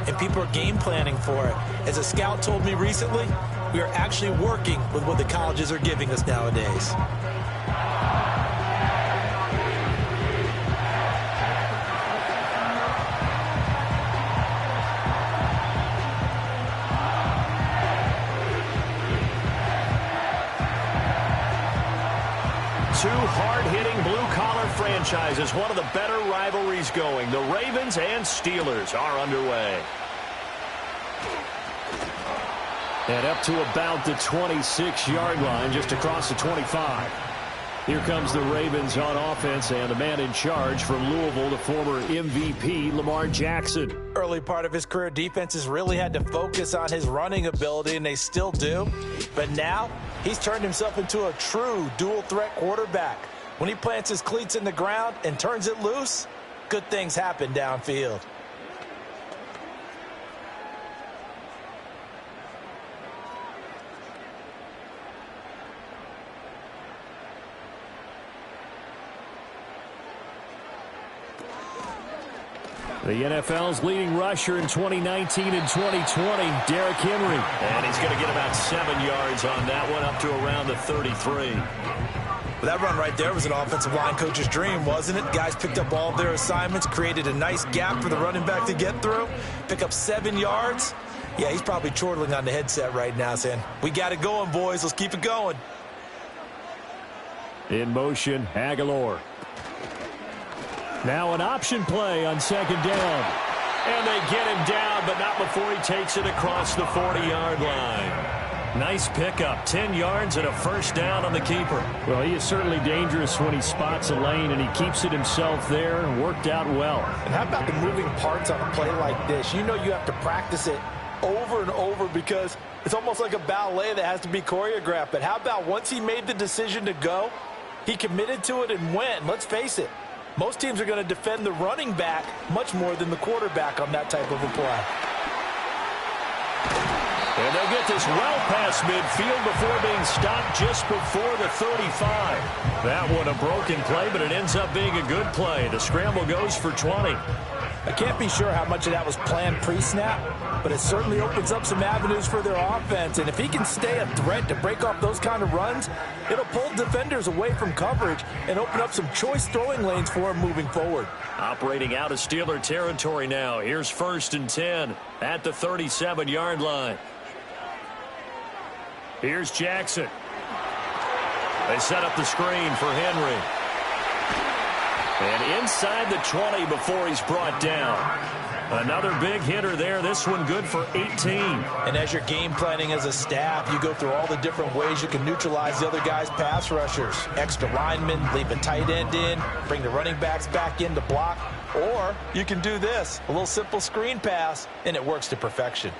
and people are game planning for it. As a scout told me recently, we are actually working with what the colleges are giving us nowadays. Two hard-hitting blue-collar franchises, one of the better rivalries going. The Ravens and Steelers are underway. And up to about the 26-yard line, just across the 25. Here comes the Ravens on offense, and the man in charge from Louisville, the former MVP, Lamar Jackson. Early part of his career, defenses really had to focus on his running ability, and they still do. But now, he's turned himself into a true dual-threat quarterback. When he plants his cleats in the ground and turns it loose, good things happen downfield. The NFL's leading rusher in 2019 and 2020, Derrick Henry. And he's going to get about 7 yards on that one, up to around the 33. Well, that run right there was an offensive line coach's dream, wasn't it? Guys picked up all of their assignments, created a nice gap for the running back to get through, pick up 7 yards. Yeah, he's probably chortling on the headset right now saying, we got it going, boys. Let's keep it going. In motion, Aguilar. Now an option play on second down. And they get him down, but not before he takes it across the 40-yard line. Nice pickup, 10 yards and a first down on the keeper. Well, he is certainly dangerous when he spots a lane, and he keeps it himself there and worked out well. And how about the moving parts on a play like this? You know you have to practice it over and over because it's almost like a ballet that has to be choreographed. But how about once he made the decision to go, he committed to it and went. Let's face it. Most teams are going to defend the running back much more than the quarterback on that type of a play. And they'll get this well past midfield before being stopped just before the 35. That one a broken play, but it ends up being a good play. The scramble goes for 20. I can't be sure how much of that was planned pre-snap, but it certainly opens up some avenues for their offense. And if he can stay a threat to break off those kind of runs, it'll pull defenders away from coverage and open up some choice throwing lanes for him moving forward. Operating out of Steeler territory now. Here's 1st and 10 at the 37-yard line. Here's Jackson. They set up the screen for Henry. And inside the 20 before he's brought down. Another big hitter there. This one good for 18. And as you're game planning as a staff, you go through all the different ways you can neutralize the other guy's pass rushers. Extra linemen, leave a tight end in, bring the running backs back in to block. Or you can do this, a little simple screen pass, and it works to perfection.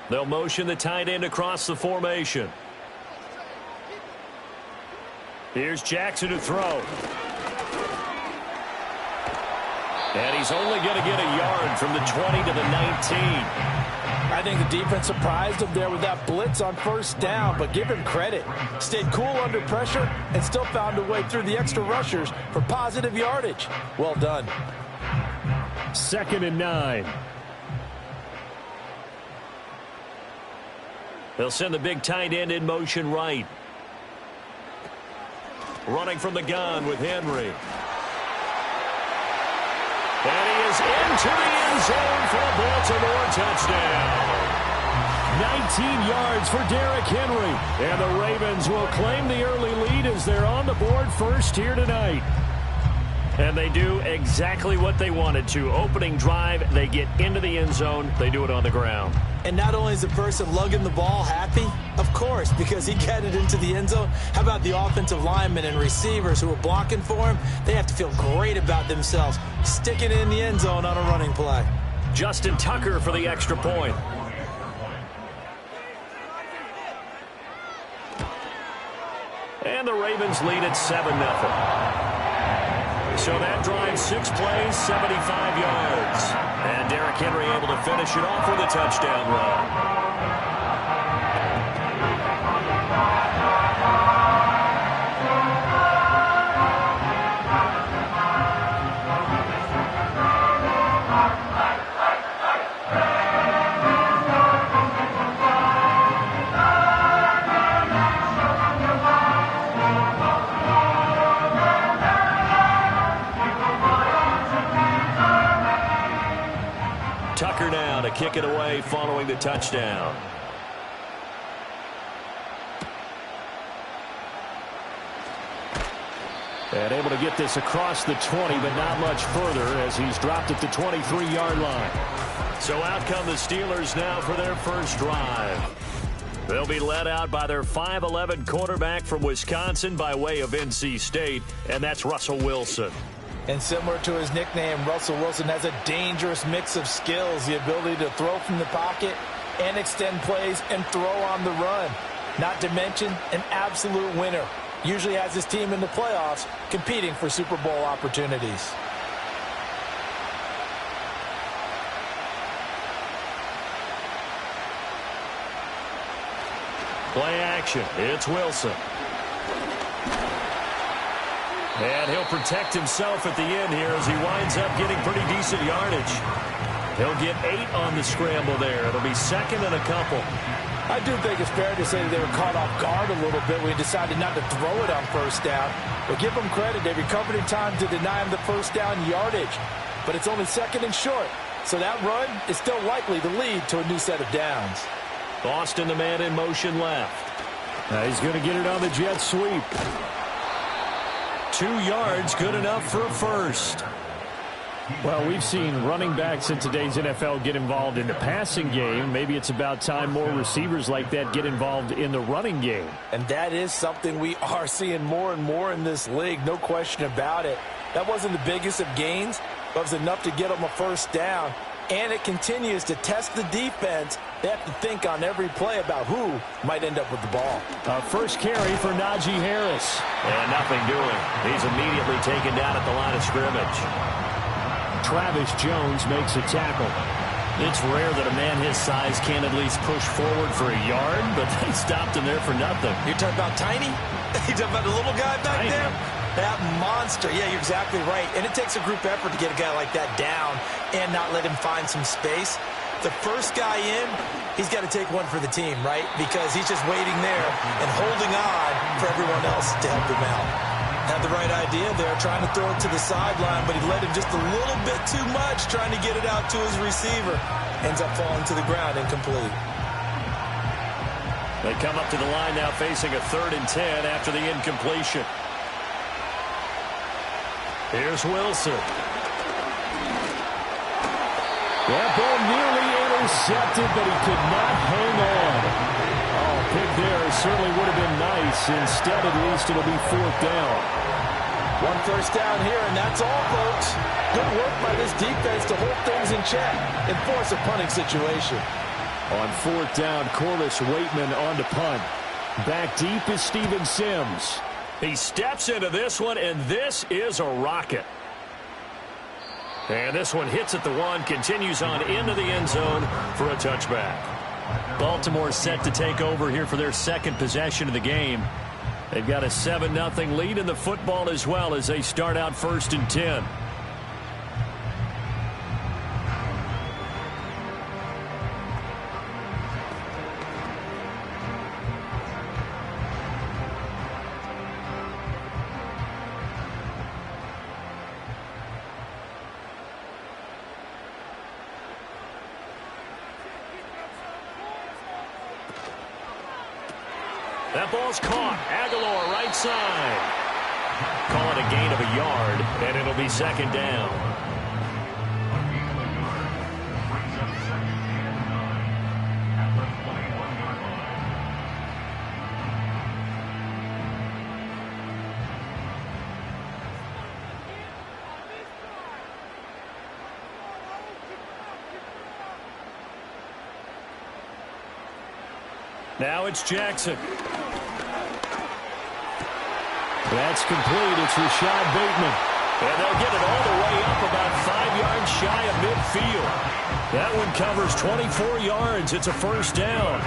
They'll motion the tight end across the formation. Here's Jackson to throw. And he's only going to get a yard from the 20 to the 19. I think the defense surprised him there with that blitz on first down, but give him credit. Stayed cool under pressure and still found a way through the extra rushers for positive yardage. Well done. 2nd and 9. They'll send the big tight end in motion right. Running from the gun with Henry. And he is into the end zone for a Baltimore touchdown. 19 yards for Derrick Henry. And the Ravens will claim the early lead as they're on the board first here tonight. And they do exactly what they wanted to. Opening drive, they get into the end zone. They do it on the ground. And not only is the person lugging the ball happy, of course, because he got it into the end zone. How about the offensive linemen and receivers who are blocking for him? They have to feel great about themselves, sticking it in the end zone on a running play. Justin Tucker for the extra point. And the Ravens lead at 7-0. So that drives 6 plays, 75 yards. And Derrick Henry able to finish it off with a touchdown run. Tucker now to kick it away following the touchdown. And able to get this across the 20, but not much further as he's dropped at the 23-yard line. So out come the Steelers now for their first drive. They'll be led out by their 5'11 quarterback from Wisconsin by way of NC State, and that's Russell Wilson. And similar to his nickname, Russell Wilson has a dangerous mix of skills, the ability to throw from the pocket and extend plays and throw on the run. Not to mention an absolute winner. Usually has his team in the playoffs competing for Super Bowl opportunities. Play action. It's Wilson. And he'll protect himself at the end here as he winds up getting pretty decent yardage. He'll get 8 on the scramble there. It'll be second and a couple. I do think it's fair to say that they were caught off guard a little bit when he decided not to throw it on first down. But give them credit. They recovered in time to deny him the first down yardage. But it's only second and short. So that run is still likely to lead to a new set of downs. Boston, the man in motion left. He's going to get it on the jet sweep. 2 yards, good enough for a first. Well, we've seen running backs in today's NFL get involved in the passing game. Maybe it's about time more receivers like that get involved in the running game. And that is something we are seeing more and more in this league, no question about it. That wasn't the biggest of gains, but it was enough to get them a first down. And it continues to test the defense. They have to think on every play about who might end up with the ball. First carry for Najee Harris. And nothing doing. He's immediately taken down at the line of scrimmage. Travis Jones makes a tackle. It's rare that a man his size can't at least push forward for a yard, but they stopped him there for nothing. You're talking about tiny? You're talking about the little guy back Tiny. there? That monster. Yeah, you're exactly right. And it takes a group effort to get a guy like that down and not let him find some space. The first guy in, he's got to take one for the team, right? Because he's just waiting there and holding on for everyone else to help him out. Had the right idea there, trying to throw it to the sideline, but he let him just a little bit too much, trying to get it out to his receiver. Ends up falling to the ground incomplete. They come up to the line now facing a 3rd and 10 after the incompletion. Here's Wilson. That ball nearly intercepted, but he could not hang on. Oh, pick there certainly would have been nice. Instead, at least, it'll be 4th down. One first down here, and that's all, folks. Good work by this defense to hold things in check and force a punting situation. On 4th down, Corliss Waitman on to punt. Back deep is Steven Sims. He steps into this one, and this is a rocket. And this one hits at the 1, continues on into the end zone for a touchback. Baltimore set to take over here for their second possession of the game. They've got a 7-0 lead in the football as well as they start out 1st and 10. That ball's caught. Aguilar right side. Call it a gain of a yard, and it'll be 2nd down. Now it's Jackson. That's complete. It's Rashad Bateman. And they'll get it all the way up about 5 yards shy of midfield. That one covers 24 yards. It's a first down.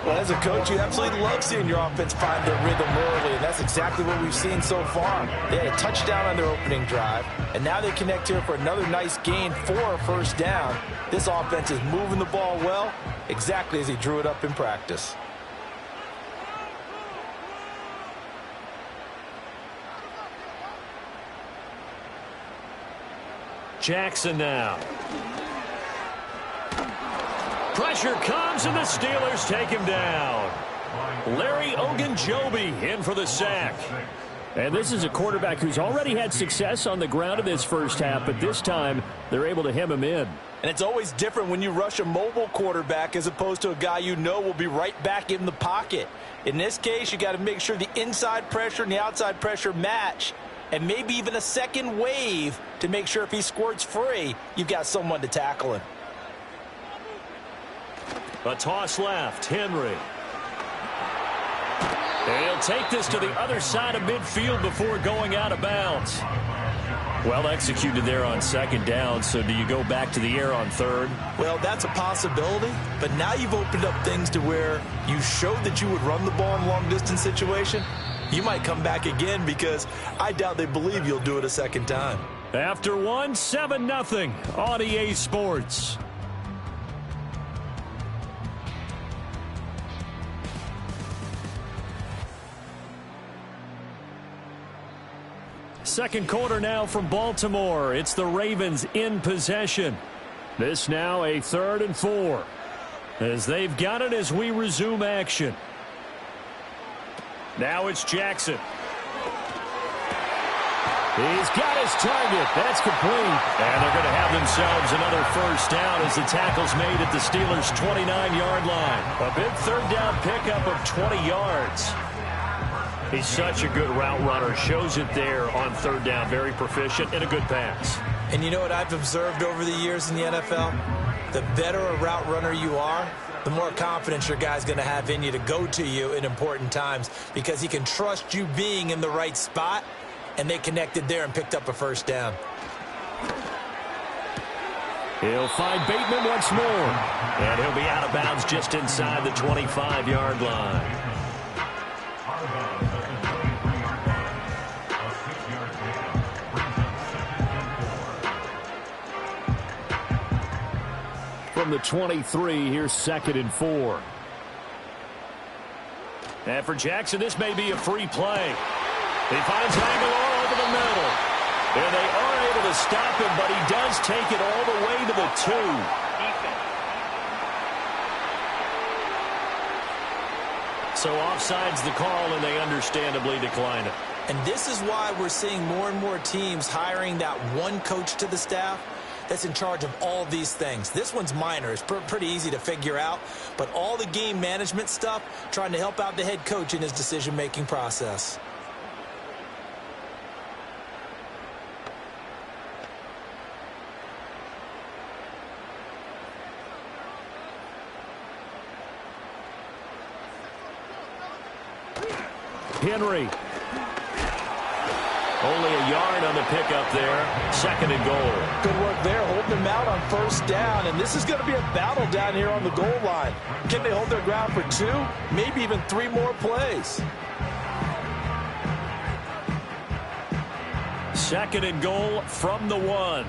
Well, as a coach, you absolutely love seeing your offense find their rhythm early, and that's exactly what we've seen so far. They had a touchdown on their opening drive, and now they connect here for another nice gain for a first down. This offense is moving the ball well, exactly as he drew it up in practice. Jackson now. Pressure comes, and the Steelers take him down. Larry Ogunjobi in for the sack. And this is a quarterback who's already had success on the ground in this first half, but this time they're able to hem him in. And it's always different when you rush a mobile quarterback as opposed to a guy you know will be right back in the pocket. In this case, you got to make sure the inside pressure and the outside pressure match, and maybe even a second wave to make sure if he squirts free, you've got someone to tackle him. A toss left, Henry. And he'll take this to the other side of midfield before going out of bounds. Well executed there on second down, so do you go back to the air on third? Well, that's a possibility, but now you've opened up things to where you showed that you would run the ball in long-distance situation. You might come back again because I doubt they believe you'll do it a second time. After one, 7-0 on EA Sports. Second quarter now from Baltimore. It's the Ravens in possession. This now a 3rd and 4. As they've got it as we resume action. Now it's Jackson. He's got his target. That's complete. And they're going to have themselves another first down as the tackle's made at the Steelers' 29-yard line. A big third down pickup of 20 yards. He's such a good route runner. Shows it there on third down. Very proficient and a good pass. And you know what I've observed over the years in the NFL? The better a route runner you are, the more confidence your guy's going to have in you to go to you in important times because he can trust you being in the right spot, and they connected there and picked up a first down. He'll find Bateman once more. And he'll be out of bounds just inside the 25-yard line. From the 23, here's 2nd and 4. And for Jackson, this may be a free play. He finds Aguilar over the middle. And they are able to stop him, but he does take it all the way to the 2. So offside's the call, and they understandably decline it. And this is why we're seeing more and more teams hiring that one coach to the staff that's in charge of all these things. This one's minor. It's pretty easy to figure out. But all the game management stuff, trying to help out the head coach in his decision-making process. Henry. Only a yard on the pickup there. 2nd and goal. Good work there, holding them out on first down. And this is going to be a battle down here on the goal line. Can they hold their ground for 2, maybe even 3 more plays? 2nd and goal from the 1.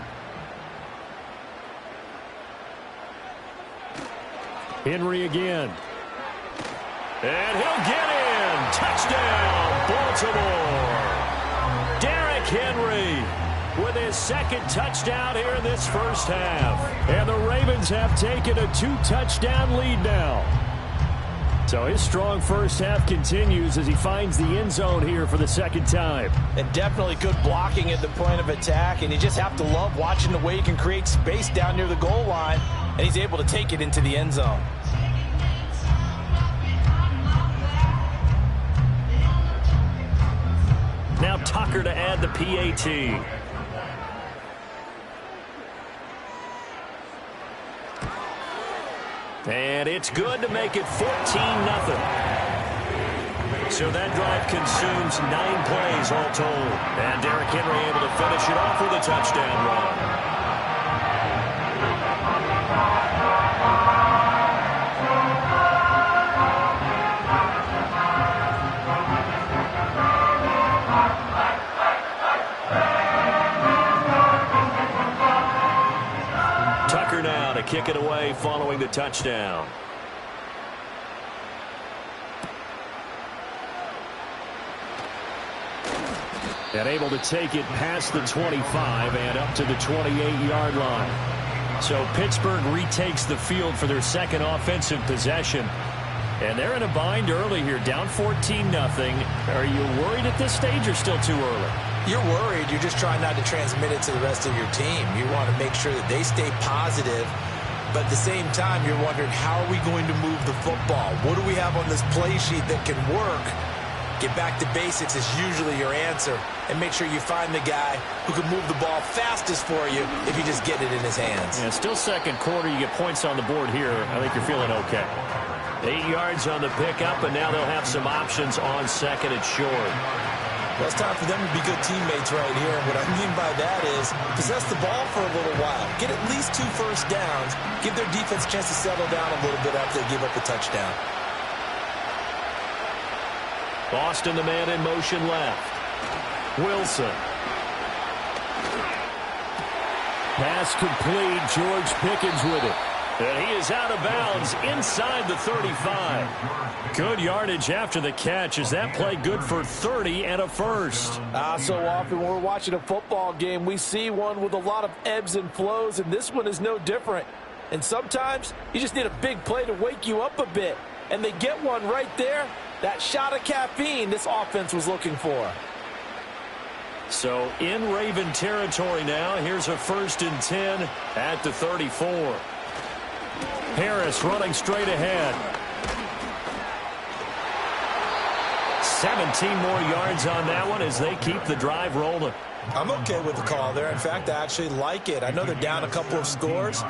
Henry again. And he'll get in. Touchdown, Baltimore. Derrick Henry with his 2nd touchdown here in this first half. And the Ravens have taken a 2-touchdown lead now. So his strong first half continues as he finds the end zone here for the 2nd time. And definitely good blocking at the point of attack. And you just have to love watching the way he can create space down near the goal line. And he's able to take it into the end zone. Now Tucker to add the PAT. And it's good to make it 14-0. So that drive consumes 9 plays all told. And Derrick Henry able to finish it off with a touchdown run. Kick it away following the touchdown. And able to take it past the 25 and up to the 28-yard line. So Pittsburgh retakes the field for their second offensive possession. And they're in a bind early here, down 14-0. Are you worried at this stage or still too early? You're worried. You're just trying not to transmit it to the rest of your team. You want to make sure that they stay positive. But at the same time, you're wondering, how are we going to move the football? What do we have on this play sheet that can work? Get back to basics is usually your answer. And make sure you find the guy who can move the ball fastest for you if you just get it in his hands. Yeah, still second quarter. You get points on the board here. I think you're feeling okay. 8 yards on the pickup, and now they'll have some options on second and short. Well, it's time for them to be good teammates right here. And what I mean by that is possess the ball for a little while. Get at least 2 first downs. Give their defense a chance to settle down a little bit after they give up a touchdown. Boston, the man in motion left. Wilson. Pass complete. George Pickens with it. And he is out of bounds inside the 35. Good yardage after the catch. Is that play good for 30 and a first? So often when we're watching a football game, we see one with a lot of ebbs and flows, and this one is no different. And sometimes you just need a big play to wake you up a bit. And they get one right there. That shot of caffeine this offense was looking for. So in Raven territory now. Here's a 1st and 10 at the 34. Harris running straight ahead. 17 more yards on that one as they keep the drive rolling. I'm okay with the call there. In fact, I actually like it. I know they're down a couple of scores,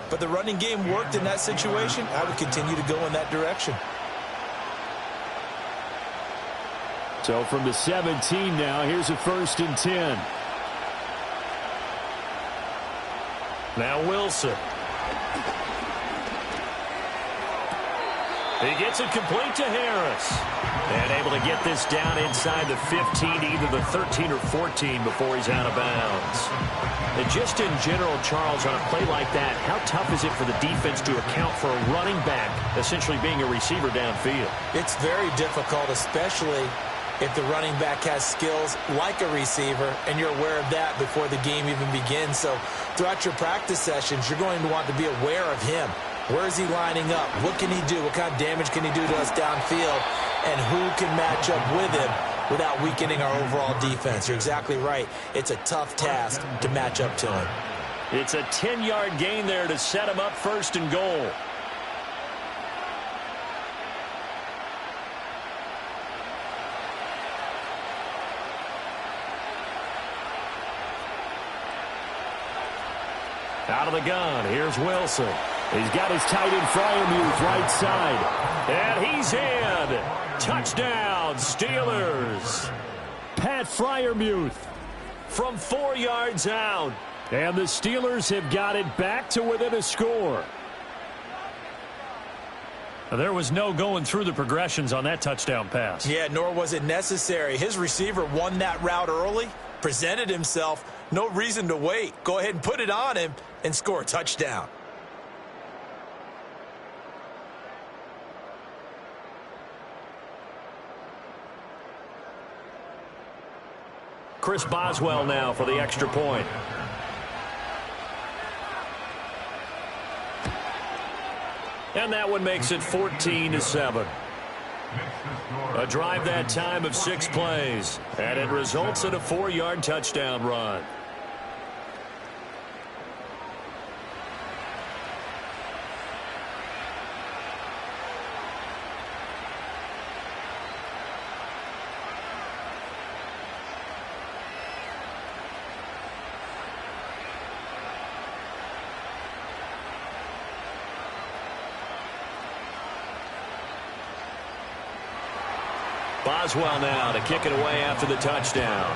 but the running game worked in that situation. I would continue to go in that direction. So from the 17 now, here's a 1st and 10. Now Wilson. He gets it complete to Harris. And able to get this down inside the 15, either the 13 or 14 before he's out of bounds. And just in general, Charles, on a play like that, how tough is it for the defense to account for a running back essentially being a receiver downfield? It's very difficult, especially if the running back has skills like a receiver, and you're aware of that before the game even begins. So throughout your practice sessions, you're going to want to be aware of him. Where is he lining up? What can he do? What kind of damage can he do to us downfield? And who can match up with him without weakening our overall defense? You're exactly right. It's a tough task to match up to him. It's a 10-yard gain there to set him up 1st and goal. Out of the gun, here's Wilson. He's got his tight end Freiermuth right side. And he's in. Touchdown, Steelers. Pat Freiermuth from 4 yards out. And the Steelers have got it back to within a score. There was no going through the progressions on that touchdown pass. Yeah, nor was it necessary. His receiver won that route early, presented himself. No reason to wait. Go ahead and put it on him and score a touchdown. Chris Boswell now for the extra point. And that one makes it 14-7. A drive that time of 6 plays. And it results in a 4-yard touchdown run. Boswell now to kick it away after the touchdown.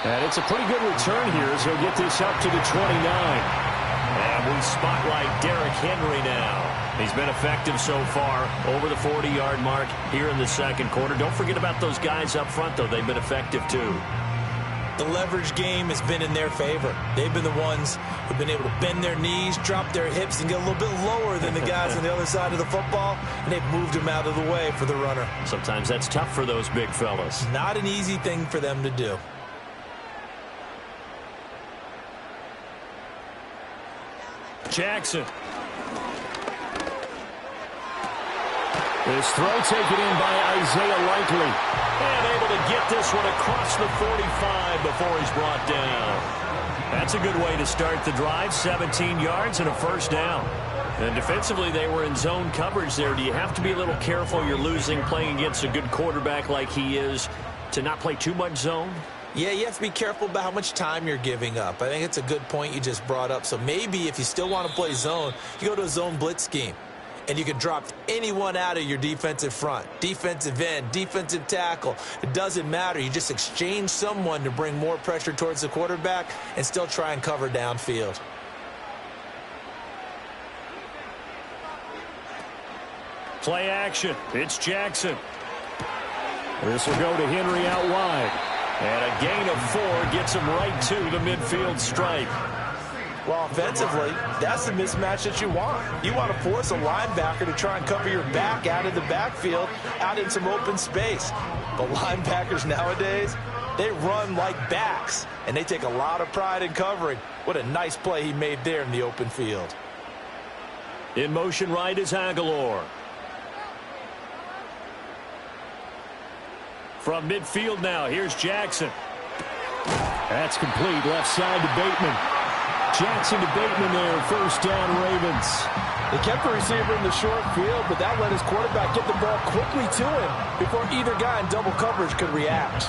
And it's a pretty good return here as he'll get this up to the 29. And we spotlight Derrick Henry now. He's been effective so far over the 40-yard mark here in the second quarter. Don't forget about those guys up front, though. They've been effective, too. the leverage game has been in their favor. They've been the ones who've been able to bend their knees, drop their hips, and get a little bit lower than the guys on the other side of the football, and they've moved them out of the way for the runner. Sometimes that's tough for those big fellas. Not an easy thing for them to do. Jackson. This throw taken in by Isaiah Likely. And able to get this one across the 45 before he's brought down. That's a good way to start the drive. 17 yards and a first down. And defensively, they were in zone coverage there. Do you have to be a little careful? You're losing playing against a good quarterback like he is to not play too much zone? Yeah, you have to be careful about how much time you're giving up. I think it's a good point you just brought up. So maybe if you still want to play zone, you go to a zone blitz scheme. And you can drop anyone out of your defensive front, defensive end, defensive tackle. It doesn't matter. You just exchange someone to bring more pressure towards the quarterback and still try and cover downfield. Play action. It's Jackson. This will go to Henry out wide. And a gain of 4 gets him right to the midfield stripe. Well, offensively, that's the mismatch that you want. You want to force a linebacker to try and cover your back out of the backfield, out in some open space. But linebackers nowadays, they run like backs, and they take a lot of pride in covering. What a nice play he made there in the open field. In motion right is Aguilar. From midfield now, here's Jackson. That's complete, left side to Bateman. Jackson to Bateman there, first down Ravens. They kept the receiver in the short field, but that let his quarterback get the ball quickly to him before either guy in double coverage could react.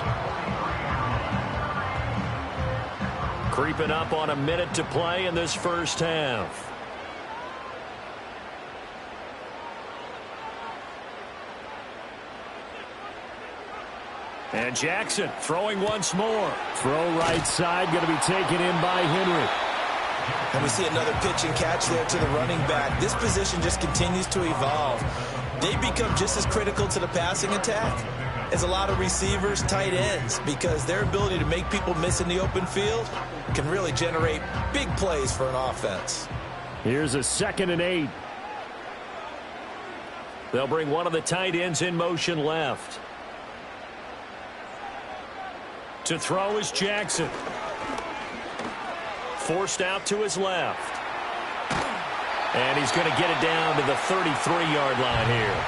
Creeping up on a minute to play in this first half. And Jackson throwing once more. Throw right side, going to be taken in by Henry. And we see another pitch and catch there to the running back. This position just continues to evolve. They become just as critical to the passing attack as a lot of receivers, tight ends, because their ability to make people miss in the open field can really generate big plays for an offense. Here's a 2nd and 8. They'll bring one of the tight ends in motion left. To throw is Jackson. Forced out to his left. And he's going to get it down to the 33-yard line here.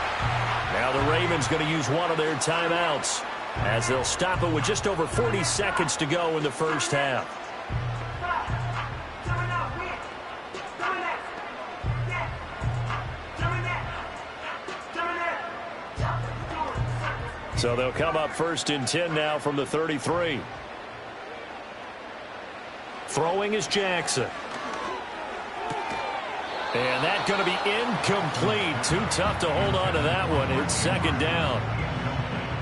Now the Ravens going to use one of their timeouts as they'll stop it with just over 40 seconds to go in the first half. So they'll come up 1st and 10 now from the 33. Throwing is Jackson. And that's going to be incomplete. Too tough to hold on to that one. It's 2nd down.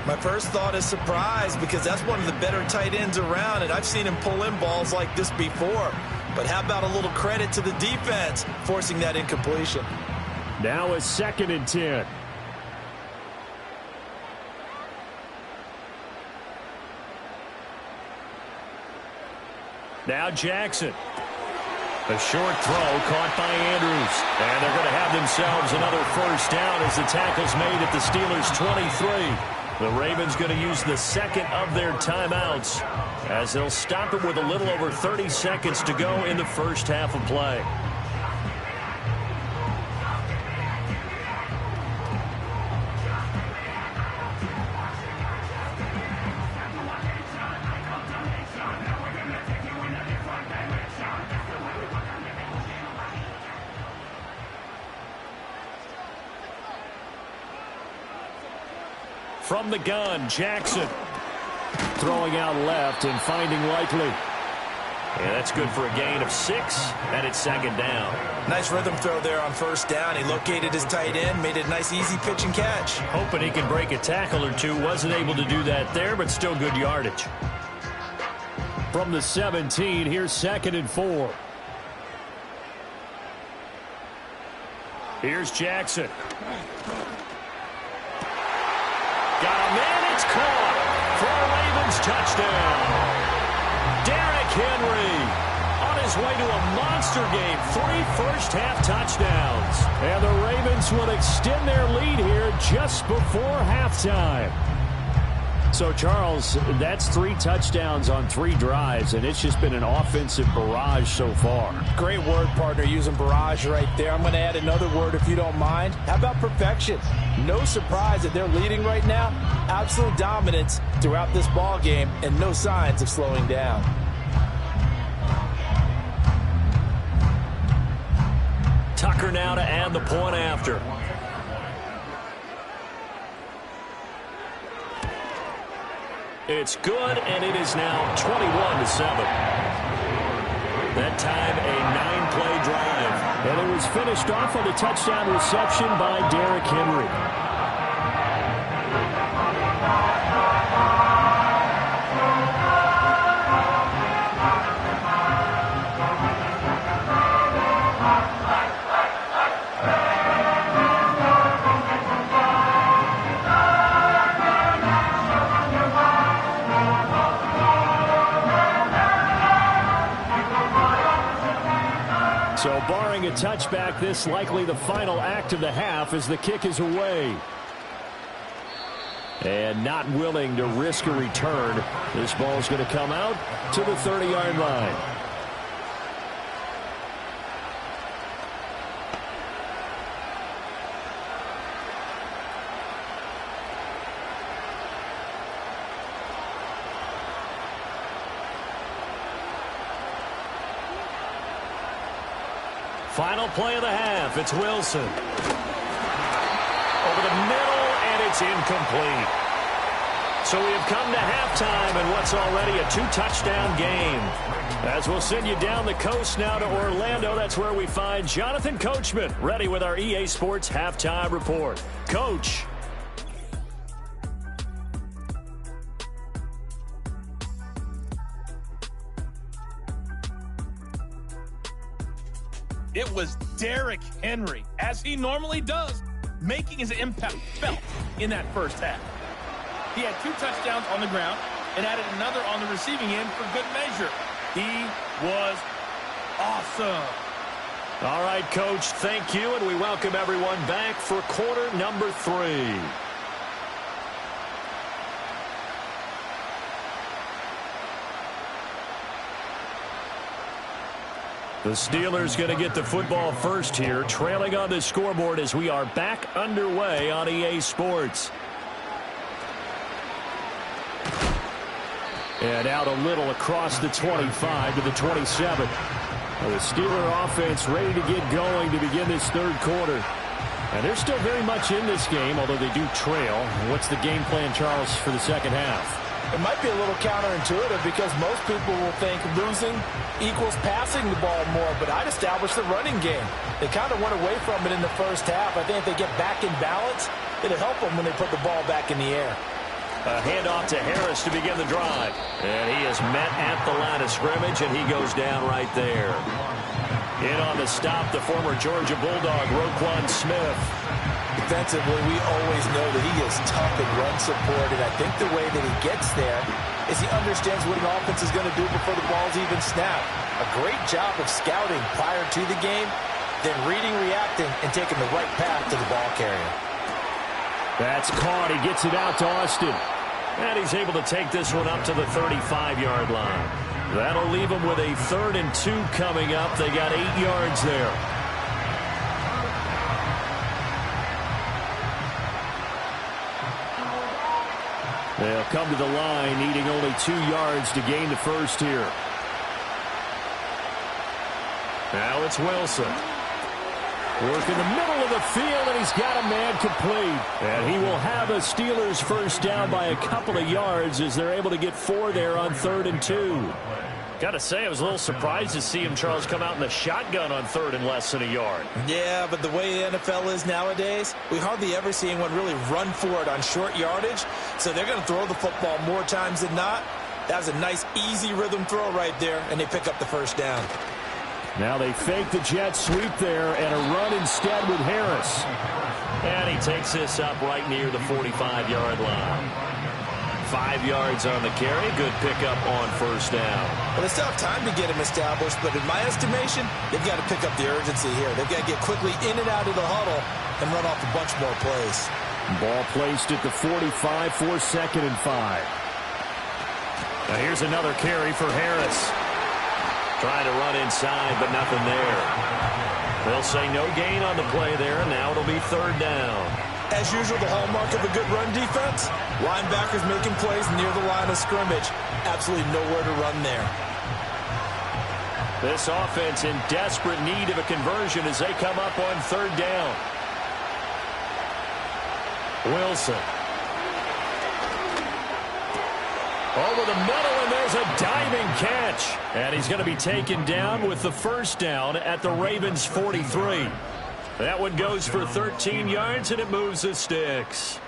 My first thought is surprise, because that's one of the better tight ends around, and I've seen him pull in balls like this before. But how about a little credit to the defense forcing that incompletion? Now a 2nd and 10. Now Jackson. A short throw caught by Andrews. And they're going to have themselves another first down as the tackle's made at the Steelers' 23. The Ravens going to use the 2nd of their timeouts as they'll stop it with a little over 30 seconds to go in the first half of play. From the gun, Jackson. Throwing out left and finding Likely. And that's good for a gain of 6, and it's 2nd down. Nice rhythm throw there on first down. He located his tight end, made it a nice easy pitch and catch. Hoping he can break a tackle or two. Wasn't able to do that there, but still good yardage. From the 17, here's 2nd and 4. Here's Jackson. Got him in, it's caught for a Ravens touchdown. Henry on his way to a monster game. 3 first-half touchdowns. And the Ravens will extend their lead here just before halftime. So, Charles, that's 3 touchdowns on 3 drives, and it's just been an offensive barrage so far. Great word, partner, using barrage right there. I'm going to add another word if you don't mind. How about perfection? No surprise that they're leading right now. Absolute dominance throughout this ball game and no signs of slowing down. Tucker now to add the point after. It's good, and it is now 21-7. That time, a 9-play drive. And it was finished off on a touchdown reception by Derrick Henry. So barring a touchback, this likely the final act of the half as the kick is away. And not willing to risk a return. This ball is going to come out to the 30-yard line. Final play of the half. It's Wilson. Over the middle, and it's incomplete. So we have come to halftime in what's already a 2-touchdown game. As we'll send you down the coast now to Orlando, that's where we find Jonathan Coachman, ready with our EA Sports Halftime Report. Coach. It was Derrick Henry, as he normally does, making his impact felt in that first half. He had 2 touchdowns on the ground and added another on the receiving end for good measure. He was awesome. All right, Coach, thank you, and we welcome everyone back for quarter number 3. The Steelers going to get the football first here, trailing on the scoreboard as we are back underway on EA Sports. And out a little across the 25 to the 27. The Steeler offense ready to get going to begin this third quarter. And they're still very much in this game, although they do trail. What's the game plan, Charles, for the second half? It might be a little counterintuitive because most people will think losing equals passing the ball more, but I'd establish the running game. They kind of went away from it in the first half. I think if they get back in balance, it'll help them when they put the ball back in the air. A handoff to Harris to begin the drive. And he is met at the line of scrimmage, and he goes down right there. In on the stop, the former Georgia Bulldog, Roquan Smith. Defensively, we always know that he is tough and run support, and I think the way that he gets there is he understands what an offense is going to do before the ball's even snapped. A great job of scouting prior to the game, then reading, reacting, and taking the right path to the ball carrier. That's caught. He gets it out to Austin. And he's able to take this one up to the 35-yard line. That'll leave him with a 3rd and 2 coming up. They got 8 yards there. They'll come to the line, needing only 2 yards to gain the first here. Now it's Wilson. Work in the middle of the field, and he's got a man complete. And he will have a Steelers first down by a couple of yards as they're able to get 4 there on 3rd and 2. Got to say, I was a little surprised to see him, Charles, come out in the shotgun on 3rd and less than a yard. Yeah, but the way the NFL is nowadays, we hardly ever see anyone really run for it on short yardage. So they're going to throw the football more times than not. That was a nice, easy rhythm throw right there, and they pick up the first down. Now they fake the jet sweep there and a run instead with Harris. And he takes this up right near the 45-yard line. 5 yards on the carry. Good pickup on first down. Well, they still have time to get him established, but in my estimation, they've got to pick up the urgency here. They've got to get quickly in and out of the huddle and run off a bunch more plays. Ball placed at the 45 for 2nd and 5. Now here's another carry for Harris. Trying to run inside, but nothing there. They'll say no gain on the play there, and now it'll be 3rd down. As usual, the hallmark of a good run defense, linebackers making plays near the line of scrimmage. Absolutely nowhere to run there. This offense in desperate need of a conversion as they come up on 3rd down. Wilson. Over the middle, and there's a diving catch. And he's going to be taken down with the 1st down at the Ravens' 43. That one goes for 13 yards, and it moves the sticks.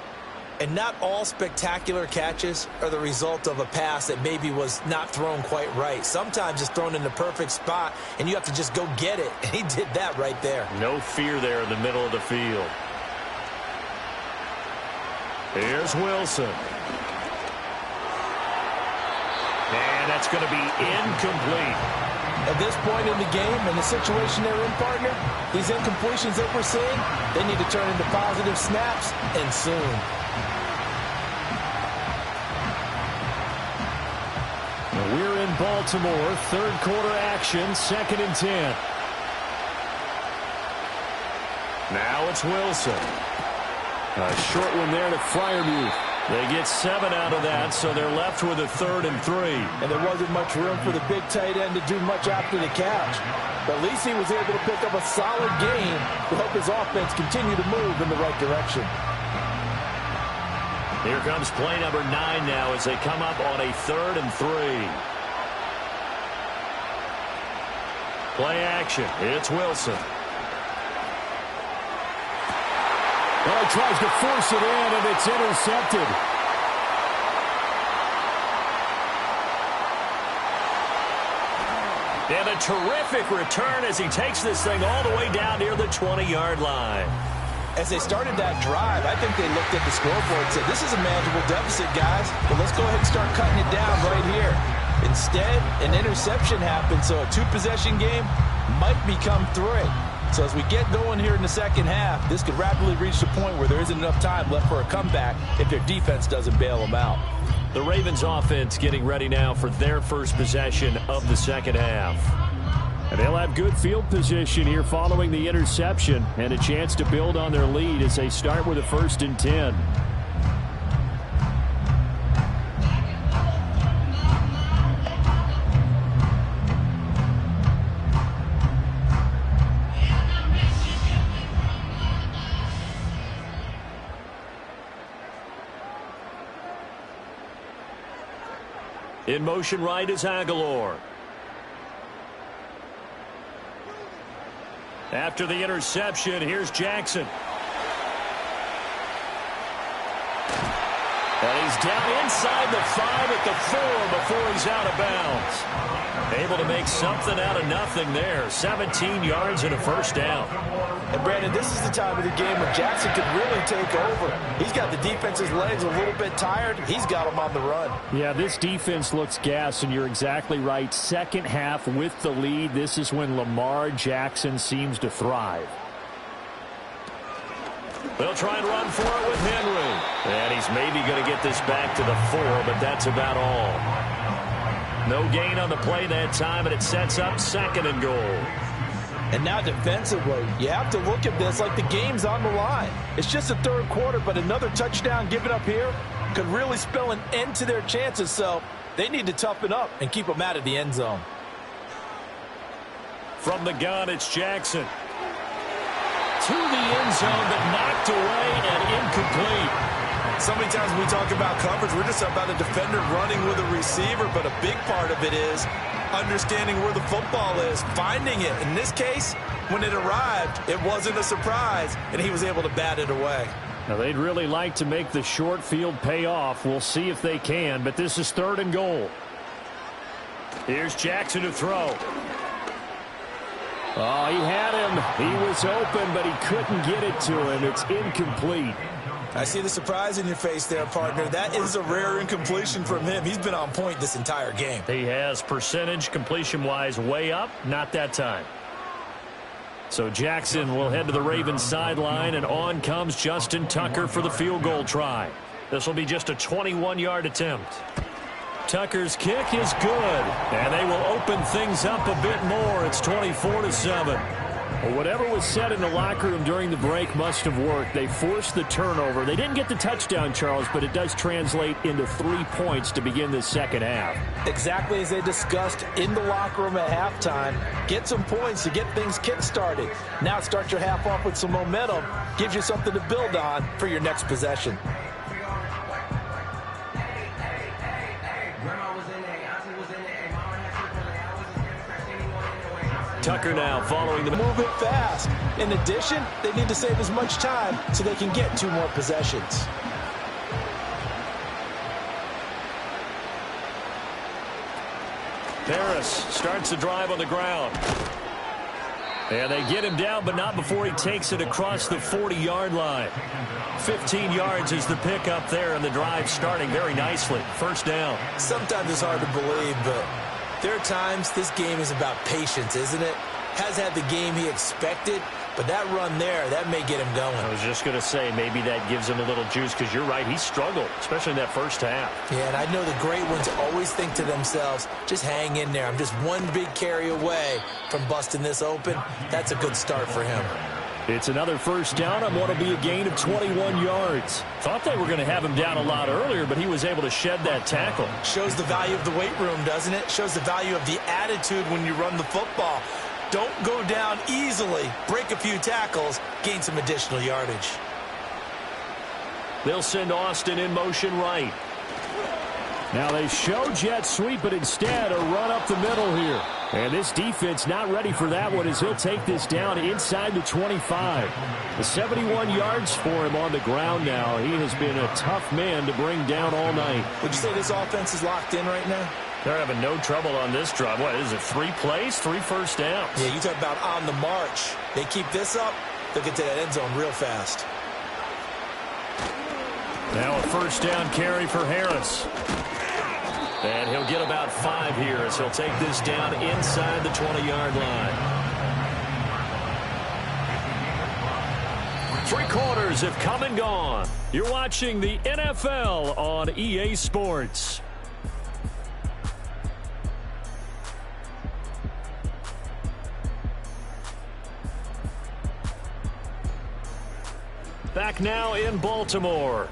And not all spectacular catches are the result of a pass that maybe was not thrown quite right. Sometimes it's thrown in the perfect spot, and you have to just go get it. And he did that right there. No fear there in the middle of the field. Here's Wilson. And that's going to be incomplete. At this point in the game and the situation they're in, partner, these incompletions that we're seeing, they need to turn into positive snaps, and soon. We're in Baltimore. 3rd quarter action, 2nd and 10. Now it's Wilson. A short one there to Freiermuth. They get 7 out of that, so they're left with a 3rd and 3. And there wasn't much room for the big tight end to do much after the catch. But at least he was able to pick up a solid gain to help his offense continue to move in the right direction. Here comes play number 9 now as they come up on a 3rd and 3. Play action. It's Wilson. Well, he tries to force it in, and it's intercepted. And a terrific return as he takes this thing all the way down near the 20-yard line. As they started that drive, I think they looked at the scoreboard and said, this is a manageable deficit, guys, but let's go ahead and start cutting it down right here. Instead, an interception happened, so a 2-possession game might become 3. So as we get going here in the 2nd half, this could rapidly reach the point where there isn't enough time left for a comeback if their defense doesn't bail them out. The Ravens offense getting ready now for their first possession of the 2nd half. And they'll have good field position here following the interception and a chance to build on their lead as they start with a 1st and 10. In motion right is Aguilar. After the interception, here's Jackson. And he's down inside the 5 at the 4 before he's out of bounds. Able to make something out of nothing there. 17 yards and a 1st down. And Brandon, this is the time of the game when Jackson could really take over. He's got the defense's legs a little bit tired. He's got them on the run. Yeah, this defense looks gassed, and you're exactly right. 2nd half with the lead. This is when Lamar Jackson seems to thrive. They'll try and run for it with Henry. And he's maybe going to get this back to the 4, but that's about all. No gain on the play that time, and it sets up 2nd and goal. And now defensively, you have to look at this like the game's on the line. It's just the 3rd quarter, but another touchdown given up here could really spell an end to their chances, so they need to toughen up and keep them out of the end zone. From the gun, it's Jackson. To the end zone, but knocked away and incomplete. So many times when we talk about coverage, we're just about a defender running with a receiver, but a big part of it is understanding where the football is, finding it. In this case, when it arrived, it wasn't a surprise, and he was able to bat it away. Now, they'd really like to make the short field pay off. We'll see if they can, but this is 3rd and goal. Here's Jackson to throw. Oh, he had him. He was open, but he couldn't get it to him. It's incomplete. I see the surprise in your face there, partner. That is a rare incompletion from him. He's been on point this entire game. He has percentage completion-wise way up. Not that time. So Jackson will head to the Ravens sideline, and on comes Justin Tucker for the field goal try. This will be just a 21-yard attempt. Tucker's kick is good, and they will open things up a bit more. It's 24-7. Well, whatever was said in the locker room during the break must have worked. They forced the turnover. They didn't get the touchdown, Charles, but it does translate into 3 points to begin the second half. Exactly as they discussed in the locker room at halftime. Get some points to get things kick-started. Now start your half off with some momentum. Gives you something to build on for your next possession. Tucker now following the move it fast. In addition, they need to save as much time so they can get 2 more possessions. Harris starts the drive on the ground. And they get him down, but not before he takes it across the 40-yard line. 15 yards is the pickup there, and the drive starting very nicely. First down. Sometimes it's hard to believe, but there are times this game is about patience, isn't it? Has had the game he expected, but that run there, that may get him going. I was just going to say, maybe that gives him a little juice, because you're right, he struggled, especially in that first half. Yeah, and I know the great ones always think to themselves, just hang in there. I'm just one big carry away from busting this open. That's a good start for him. It's another first down on what will be a gain of 21 yards. Thought they were going to have him down a lot earlier, but he was able to shed that tackle. Shows the value of the weight room, doesn't it? Shows the value of the attitude when you run the football. Don't go down easily. Break a few tackles, gain some additional yardage. They'll send Austin in motion right. Now they show jet sweep, but instead a run up the middle here. And this defense not ready for that one as he'll take this down inside the 25. The 71 yards for him on the ground now. He has been a tough man to bring down all night. Would you say this offense is locked in right now? They're having no trouble on this drive. What is it, 3 plays, 3 first downs? Yeah, you talk about on the march. They keep this up, they'll get to that end zone real fast. Now a first down carry for Harris. And he'll get about 5 here as he'll take this down inside the 20-yard line. 3 quarters have come and gone. You're watching the NFL on EA Sports. Back now in Baltimore.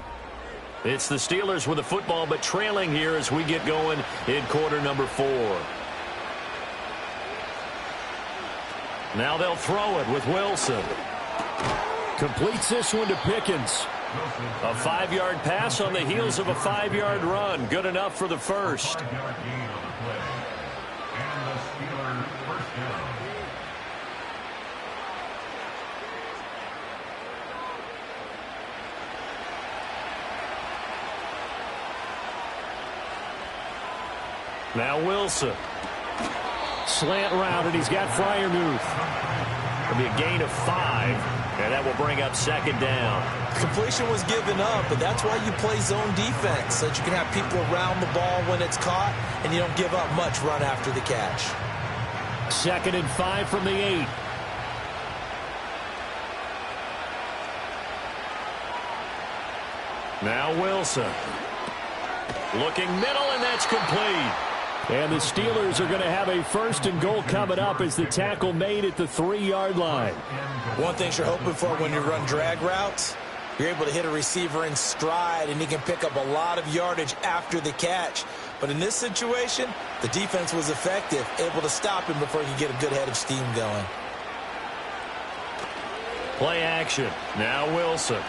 It's the Steelers with the football, but trailing here as we get going in quarter number 4. Now they'll throw it with Wilson. Completes this one to Pickens. A 5-yard pass on the heels of a 5-yard run. Good enough for the first. Now Wilson. Slant route, and he's got Freiermuth. It'll be a gain of 5, and that will bring up second down. Completion was given up, but that's why you play zone defense, so that you can have people around the ball when it's caught, and you don't give up much run after the catch. 2nd and 5 from the 8. Now Wilson. Looking middle, and that's complete. And the Steelers are going to have a 1st and goal coming up as the tackle made at the 3-yard line. One thing you're hoping for when you run drag routes, you're able to hit a receiver in stride, and he can pick up a lot of yardage after the catch. But in this situation, the defense was effective, able to stop him before he could get a good head of steam going. Play action. Now Wilson.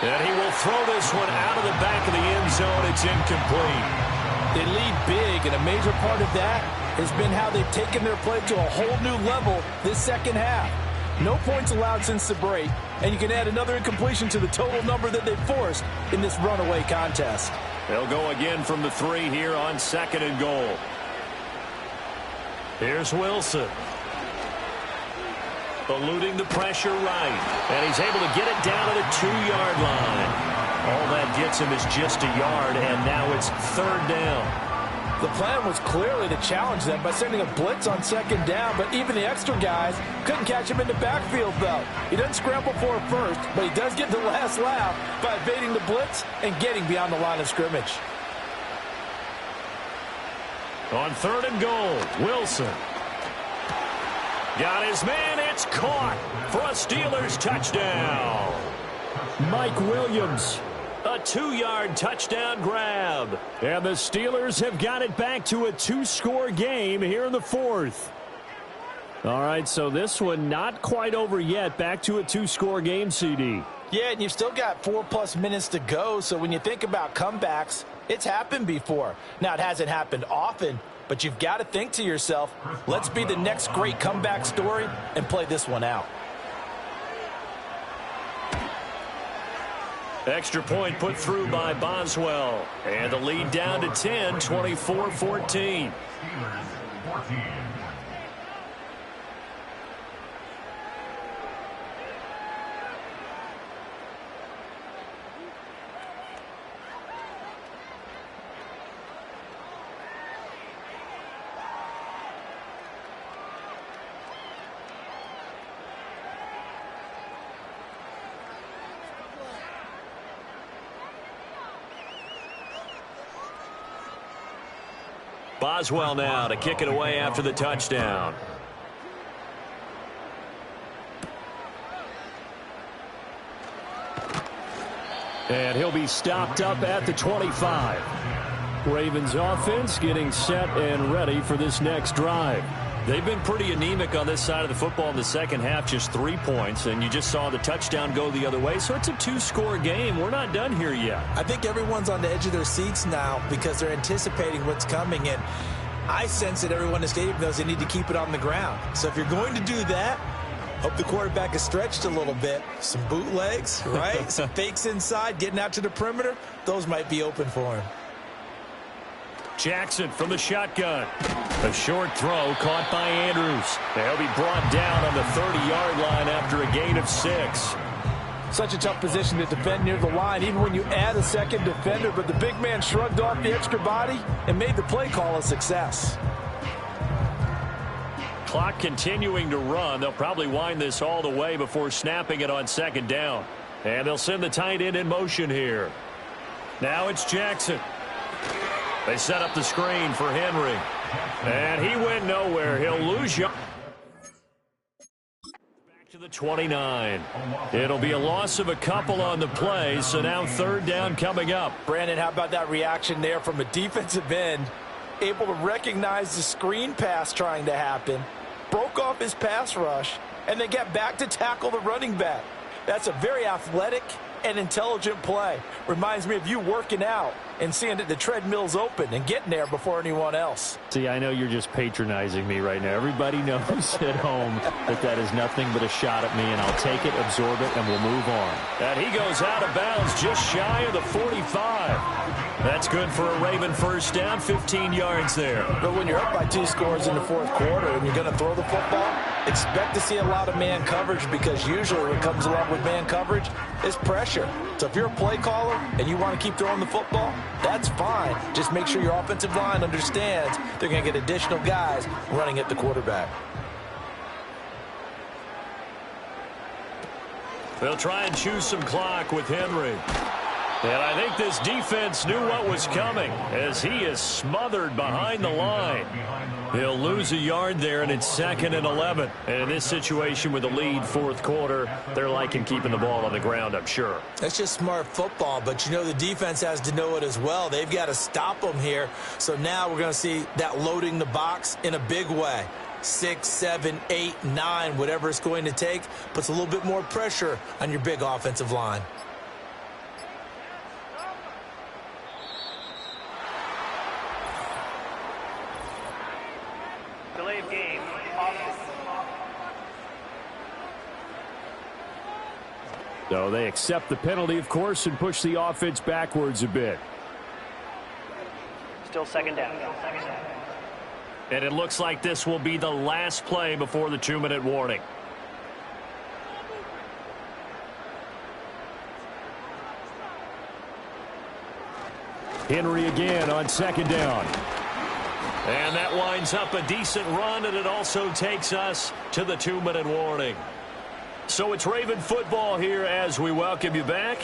And he will throw this one out of the back of the end zone. It's incomplete. They lead big, and a major part of that has been how they've taken their play to a whole new level this second half. No points allowed since the break, and you can add another incompletion to the total number that they forced in this runaway contest. They'll go again from the 3 here on 2nd and goal. Here's Wilson. eluding the pressure right. And he's able to get it down to the 2-yard line. All that gets him is just a yard, and now it's 3rd down. The plan was clearly to challenge them by sending a blitz on 2nd down, but even the extra guys couldn't catch him in the backfield, though. He doesn't scramble for it first, but he does get the last laugh by evading the blitz and getting beyond the line of scrimmage. On 3rd and goal, Wilson. Got his man, it's caught for a Steelers touchdown. Mike Williams. A 2-yard touchdown grab. And the Steelers have got it back to a 2-score game here in the 4th. All right, so this one not quite over yet. Back to a 2-score game, CD. Yeah, and you've still got 4+ minutes to go, so when you think about comebacks, it's happened before. Now, it hasn't happened often, but you've got to think to yourself, let's be the next great comeback story and play this one out. Extra point put through by Boswell. And the lead down to 10, 24-14. Boswell now to kick it away after the touchdown. And he'll be stopped up at the 25. Ravens offense getting set and ready for this next drive. They've been pretty anemic on this side of the football in the second half, just 3 points, and you just saw the touchdown go the other way, so it's a 2-score game. We're not done here yet. I think everyone's on the edge of their seats now because they're anticipating what's coming, and I sense that everyone in the stadium knows they need to keep it on the ground. So if you're going to do that, hope the quarterback is stretched a little bit. Some bootlegs, right? Some fakes inside, getting out to the perimeter. Those might be open for him. Jackson from the shotgun. A short throw caught by Andrews. They'll be brought down on the 30-yard line after a gain of 6. Such a tough position to defend near the line, even when you add a second defender, but the big man shrugged off the extra body and made the play call a success. Clock continuing to run. They'll probably wind this all the way before snapping it on 2nd down. And they'll send the tight end in motion here. Now it's Jackson. They set up the screen for Henry. And he went nowhere. He'll lose you. Back to the 29. It'll be a loss of a couple on the play, so now 3rd down coming up. Brandon, how about that reaction there from a defensive end? Able to recognize the screen pass trying to happen, broke off his pass rush, and then get back to tackle the running back. That's a very athletic and intelligent play. Reminds me of you working out and seeing that the treadmill's open and getting there before anyone else. See, I know you're just patronizing me right now. Everybody knows at home that that is nothing but a shot at me, and I'll take it, absorb it, and we'll move on. And he goes out of bounds just shy of the 45. That's good for a Raven 1st down, 15 yards there. But when you're up by 2 scores in the 4th quarter and you're going to throw the football, expect to see a lot of man coverage, because usually what comes along with man coverage is pressure. So if you're a play caller and you want to keep throwing the football, that's fine. Just make sure your offensive line understands they're going to get additional guys running at the quarterback. They'll try and choose some clock with Henry. And I think this defense knew what was coming as he is smothered behind the line. He'll lose a yard there, and it's 2nd and 11. And in this situation with the lead 4th quarter, they're liking keeping the ball on the ground, I'm sure. That's just smart football, but you know the defense has to know it as well. They've got to stop them here. So now we're going to see that loading the box in a big way. 6, 7, 8, 9, whatever it's going to take, puts a little bit more pressure on your big offensive line. Game. So they accept the penalty, of course, and push the offense backwards a bit. Still 2nd down. And it looks like this will be the last play before the 2-minute warning. Henry again on second down. And that winds up a decent run, and it also takes us to the 2-minute warning. So it's Raven football here as we welcome you back.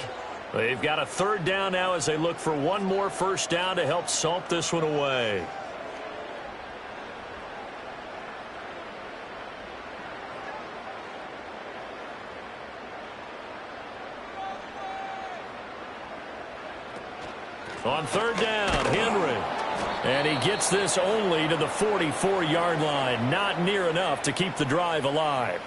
They've got a third down now as they look for one more first down to help salt this one away. On third down, Henry. And he gets this only to the 44-yard line. Not near enough to keep the drive alive.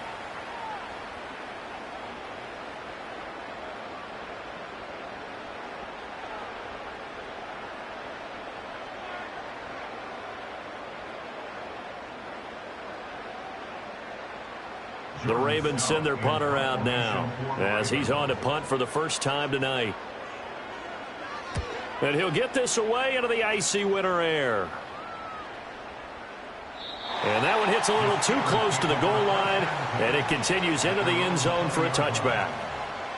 The Ravens send their punter out now as he's on to punt for the first time tonight. And he'll get this away into the icy winter air. And that one hits a little too close to the goal line, and it continues into the end zone for a touchback.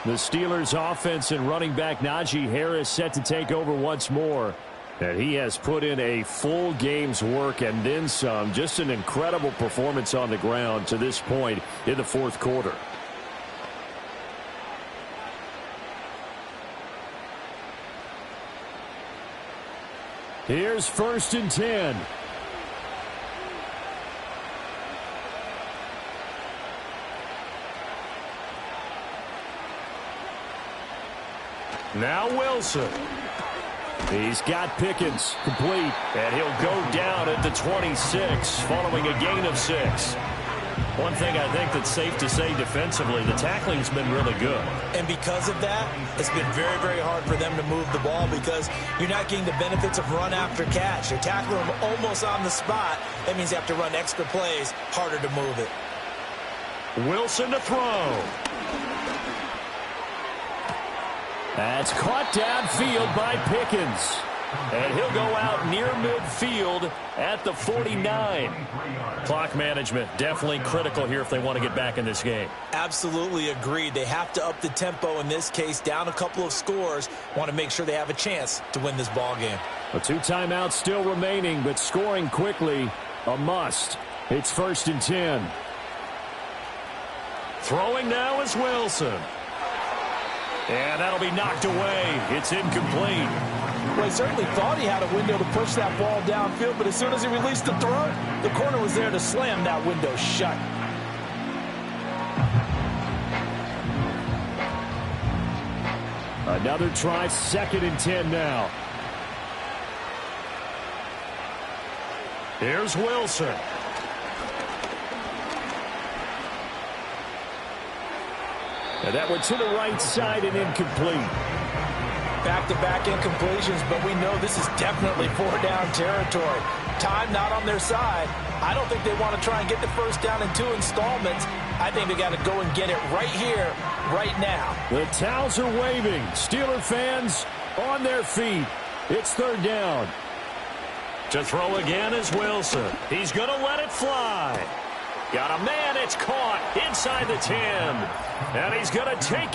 The Steelers' offense and running back Najee Harris set to take over once more. And he has put in a full game's work and then some. Just an incredible performance on the ground to this point in the fourth quarter. Here's 1st and 10. Now Wilson. He's got Pickens complete. And he'll go down at the 26 following a gain of 6. One thing I think that's safe to say defensively, the tackling's been really good. And because of that, it's been very, very hard for them to move the ball because you're not getting the benefits of run after catch. You're tackling them almost on the spot. That means you have to run extra plays, harder to move it. Wilson to throw. That's caught downfield by Pickens. And he'll go out near midfield at the 49. Clock management definitely critical here if they want to get back in this game. Absolutely agreed. They have to up the tempo in this case, down a couple of scores. Want to make sure they have a chance to win this ball game. 2 timeouts still remaining, but scoring quickly, a must. It's 1st and 10. Throwing now is Wilson. And that'll be knocked away. It's incomplete. Well, he certainly thought he had a window to push that ball downfield, but as soon as he released the throw, the corner was there to slam that window shut. Another try, 2nd and 10 now. Here's Wilson. And that one to the right side and incomplete. Back-to-back incompletions, but we know this is definitely 4-down territory. Time not on their side. I don't think they want to try and get the first down in 2 installments. I think they got to go and get it right here, right now. The towels are waving. Steeler fans on their feet. It's 3rd down. To throw again is Wilson. He's going to let it fly. Got a man. It's caught inside the 10. And he's going to take it.